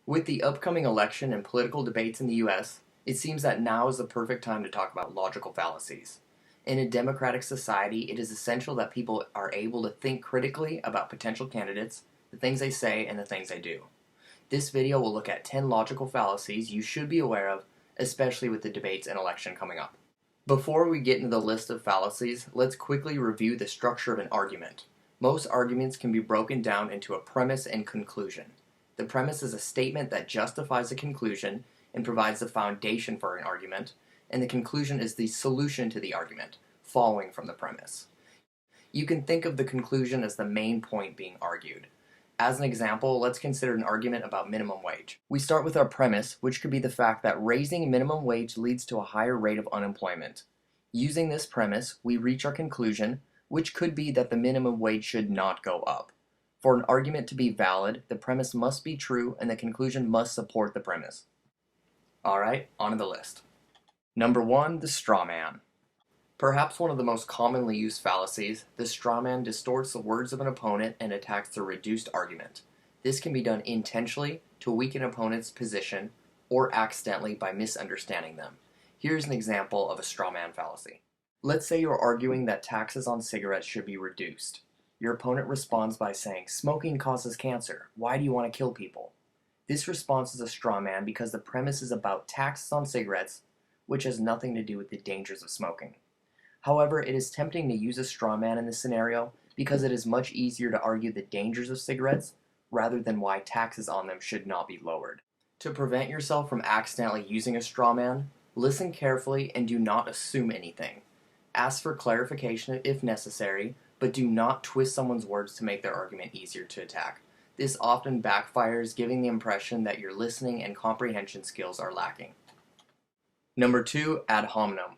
With the upcoming election and political debates in the US, it seems that now is the perfect time to talk about logical fallacies. In a democratic society, it is essential that people are able to think critically about potential candidates, the things they say, and the things they do. This video will look at 10 logical fallacies you should be aware of, especially with the debates and election coming up. Before we get into the list of fallacies, let's quickly review the structure of an argument. Most arguments can be broken down into a premise and conclusion. The premise is a statement that justifies a conclusion and provides the foundation for an argument, and the conclusion is the solution to the argument, following from the premise. You can think of the conclusion as the main point being argued. As an example, let's consider an argument about minimum wage. We start with our premise, which could be the fact that raising minimum wage leads to a higher rate of unemployment. Using this premise, we reach our conclusion, which could be that the minimum wage should not go up. For an argument to be valid, the premise must be true and the conclusion must support the premise. Alright, on to the list. Number 1, the straw man. Perhaps one of the most commonly used fallacies, the straw man distorts the words of an opponent and attacks their reduced argument. This can be done intentionally to weaken an opponent's position or accidentally by misunderstanding them. Here's an example of a straw man fallacy. Let's say you're arguing that taxes on cigarettes should be reduced. Your opponent responds by saying, "Smoking causes cancer. Why do you want to kill people?" This response is a straw man because the premise is about taxes on cigarettes, which has nothing to do with the dangers of smoking. However, it is tempting to use a straw man in this scenario because it is much easier to argue the dangers of cigarettes rather than why taxes on them should not be lowered. To prevent yourself from accidentally using a straw man, listen carefully and do not assume anything. Ask for clarification if necessary, but do not twist someone's words to make their argument easier to attack. This often backfires, giving the impression that your listening and comprehension skills are lacking. Number 2, ad hominem.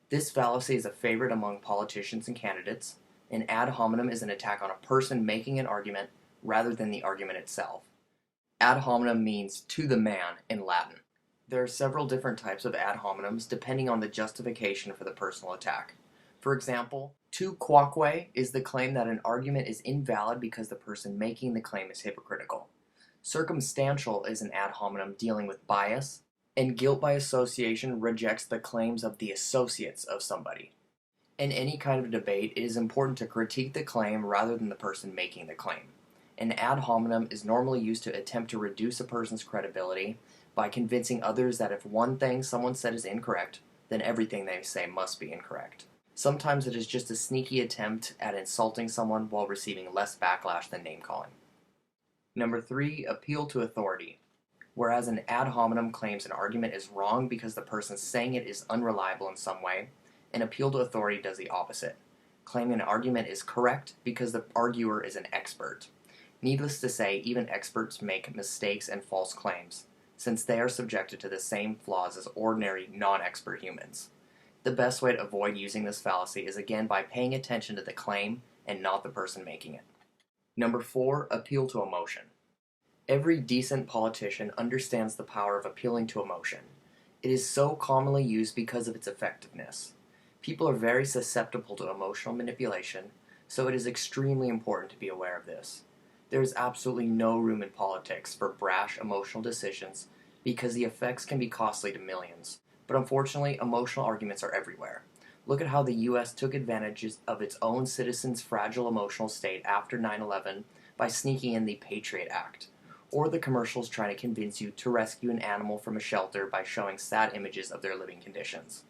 This fallacy is a favorite among politicians and candidates. An ad hominem is an attack on a person making an argument rather than the argument itself. Ad hominem means to the man in Latin. There are several different types of ad hominems depending on the justification for the personal attack. For example, tu quoque is the claim that an argument is invalid because the person making the claim is hypocritical. Circumstantial is an ad hominem dealing with bias, and guilt by association rejects the claims of the associates of somebody. In any kind of debate, it is important to critique the claim rather than the person making the claim. An ad hominem is normally used to attempt to reduce a person's credibility by convincing others that if one thing someone said is incorrect, then everything they say must be incorrect. Sometimes it is just a sneaky attempt at insulting someone while receiving less backlash than name-calling. Number 3, appeal to authority. Whereas an ad hominem claims an argument is wrong because the person saying it is unreliable in some way, an appeal to authority does the opposite, claiming an argument is correct because the arguer is an expert. Needless to say, even experts make mistakes and false claims, since they are subjected to the same flaws as ordinary non-expert humans. The best way to avoid using this fallacy is again by paying attention to the claim and not the person making it. Number 4, appeal to emotion. Every decent politician understands the power of appealing to emotion. It is so commonly used because of its effectiveness. People are very susceptible to emotional manipulation, so it is extremely important to be aware of this. There is absolutely no room in politics for brash emotional decisions because the effects can be costly to millions. But unfortunately, emotional arguments are everywhere. Look at how the US took advantage of its own citizens' fragile emotional state after 9/11 by sneaking in the Patriot Act, or the commercials trying to convince you to rescue an animal from a shelter by showing sad images of their living conditions.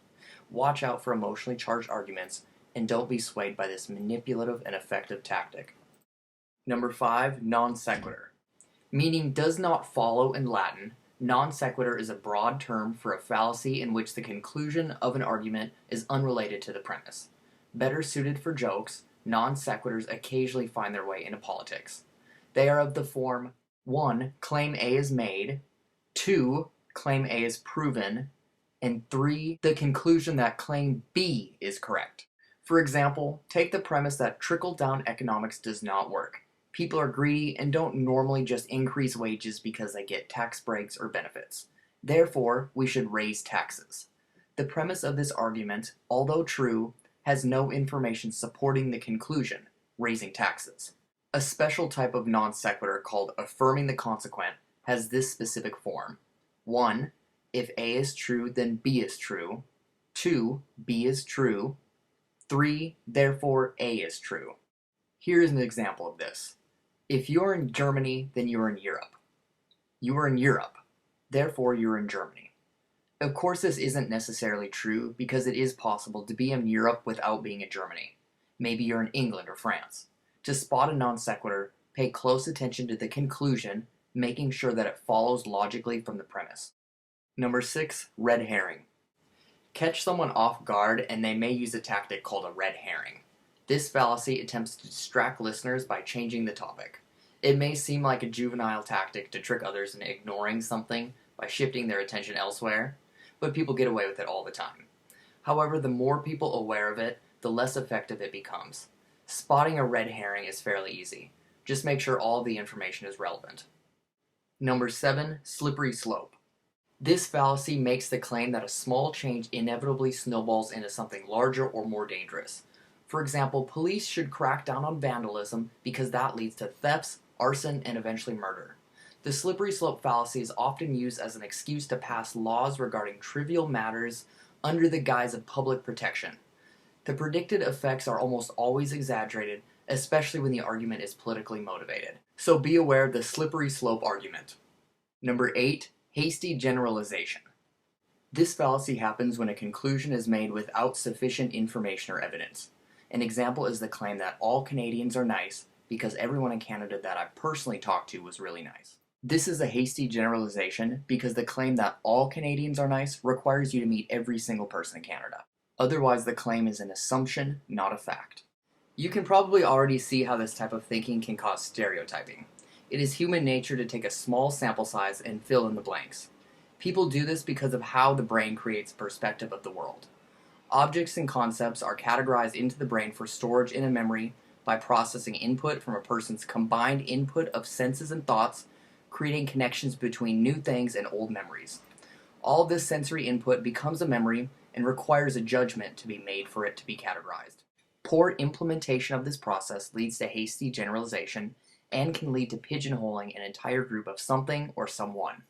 Watch out for emotionally charged arguments and don't be swayed by this manipulative and effective tactic. Number 5, non sequitur. Meaning does not follow in Latin, non sequitur is a broad term for a fallacy in which the conclusion of an argument is unrelated to the premise. Better suited for jokes, non sequiturs occasionally find their way into politics. They are of the form 1. Claim A is made, 2. Claim A is proven, and 3. The conclusion that claim B is correct. For example, take the premise that trickle-down economics does not work. People are greedy and don't normally just increase wages because they get tax breaks or benefits. Therefore, we should raise taxes. The premise of this argument, although true, has no information supporting the conclusion, raising taxes. A special type of non sequitur called affirming the consequent has this specific form. 1. If A is true, then B is true. 2. B is true. 3. Therefore A is true. Here is an example of this. If you're in Germany, then you're in Europe. You are in Europe. Therefore, you're in Germany. Of course, this isn't necessarily true because it is possible to be in Europe without being in Germany. Maybe you're in England or France. To spot a non sequitur, pay close attention to the conclusion, making sure that it follows logically from the premise. Number 6, red herring. Catch someone off guard and they may use a tactic called a red herring. This fallacy attempts to distract listeners by changing the topic. It may seem like a juvenile tactic to trick others into ignoring something by shifting their attention elsewhere, but people get away with it all the time. However, the more people aware of it, the less effective it becomes. Spotting a red herring is fairly easy. Just make sure all the information is relevant. Number 7, slippery slope. This fallacy makes the claim that a small change inevitably snowballs into something larger or more dangerous. For example, police should crack down on vandalism because that leads to thefts, arson, and eventually murder. The slippery slope fallacy is often used as an excuse to pass laws regarding trivial matters under the guise of public protection. The predicted effects are almost always exaggerated, especially when the argument is politically motivated. So be aware of the slippery slope argument. Number 8, hasty generalization. This fallacy happens when a conclusion is made without sufficient information or evidence. An example is the claim that all Canadians are nice because everyone in Canada that I personally talked to was really nice. This is a hasty generalization because the claim that all Canadians are nice requires you to meet every single person in Canada. Otherwise, the claim is an assumption, not a fact. You can probably already see how this type of thinking can cause stereotyping. It is human nature to take a small sample size and fill in the blanks. People do this because of how the brain creates perspective of the world. Objects and concepts are categorized into the brain for storage in a memory by processing input from a person's combined input of senses and thoughts, creating connections between new things and old memories. All of this sensory input becomes a memory and requires a judgment to be made for it to be categorized. Poor implementation of this process leads to hasty generalization and can lead to pigeonholing an entire group of something or someone.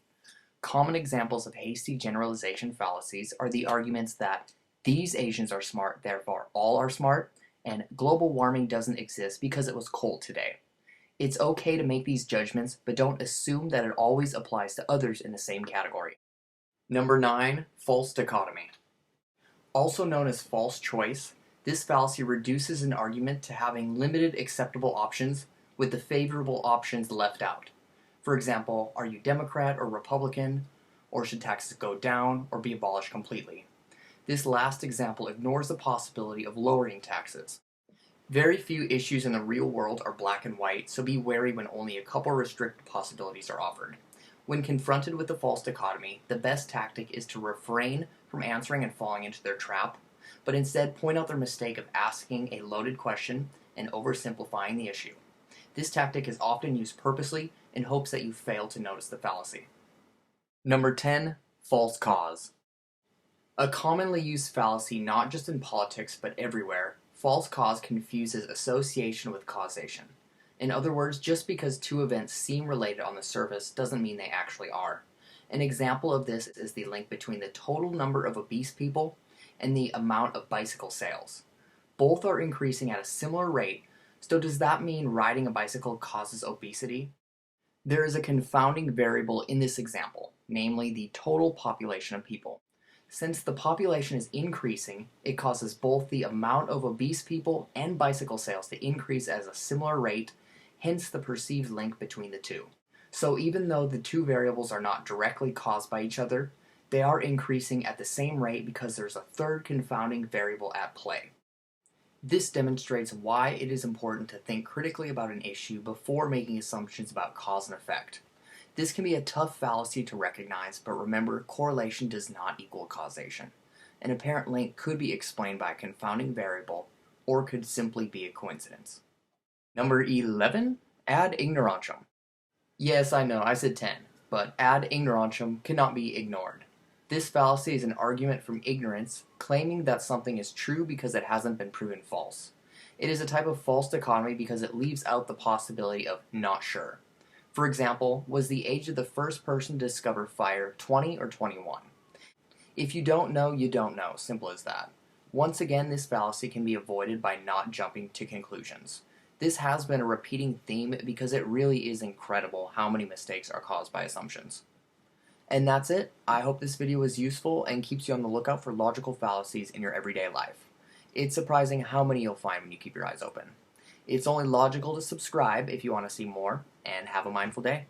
Common examples of hasty generalization fallacies are the arguments that these Asians are smart, therefore all are smart, and global warming doesn't exist because it was cold today. It's okay to make these judgments, but don't assume that it always applies to others in the same category. Number 9, false dichotomy. Also known as false choice, this fallacy reduces an argument to having limited acceptable options with the favorable options left out. For example, are you Democrat or Republican, or should taxes go down or be abolished completely? This last example ignores the possibility of lowering taxes. Very few issues in the real world are black and white, so be wary when only a couple restricted possibilities are offered. When confronted with the false dichotomy, the best tactic is to refrain from answering and falling into their trap, but instead point out their mistake of asking a loaded question and oversimplifying the issue. This tactic is often used purposely in hopes that you fail to notice the fallacy. Number 10, false cause. A commonly used fallacy not just in politics but everywhere, false cause confuses association with causation. In other words, just because two events seem related on the surface doesn't mean they actually are. An example of this is the link between the total number of obese people and the amount of bicycle sales. Both are increasing at a similar rate, so does that mean riding a bicycle causes obesity? There is a confounding variable in this example, namely the total population of people. Since the population is increasing, it causes both the amount of obese people and bicycle sales to increase at a similar rate, hence the perceived link between the two. So even though the two variables are not directly caused by each other, they are increasing at the same rate because there's a third confounding variable at play. This demonstrates why it is important to think critically about an issue before making assumptions about cause and effect. This can be a tough fallacy to recognize, but remember, correlation does not equal causation. An apparent link could be explained by a confounding variable, or could simply be a coincidence. Number 11, ad ignorantiam. Yes, I know, I said 10, but ad ignorantiam cannot be ignored. This fallacy is an argument from ignorance, claiming that something is true because it hasn't been proven false. It is a type of false dichotomy because it leaves out the possibility of not sure. For example, was the age of the first person to discover fire 20 or 21? If you don't know, you don't know. Simple as that. Once again, this fallacy can be avoided by not jumping to conclusions. This has been a repeating theme because it really is incredible how many mistakes are caused by assumptions. And that's it. I hope this video was useful and keeps you on the lookout for logical fallacies in your everyday life. It's surprising how many you'll find when you keep your eyes open. It's only logical to subscribe if you want to see more, and have a mindful day.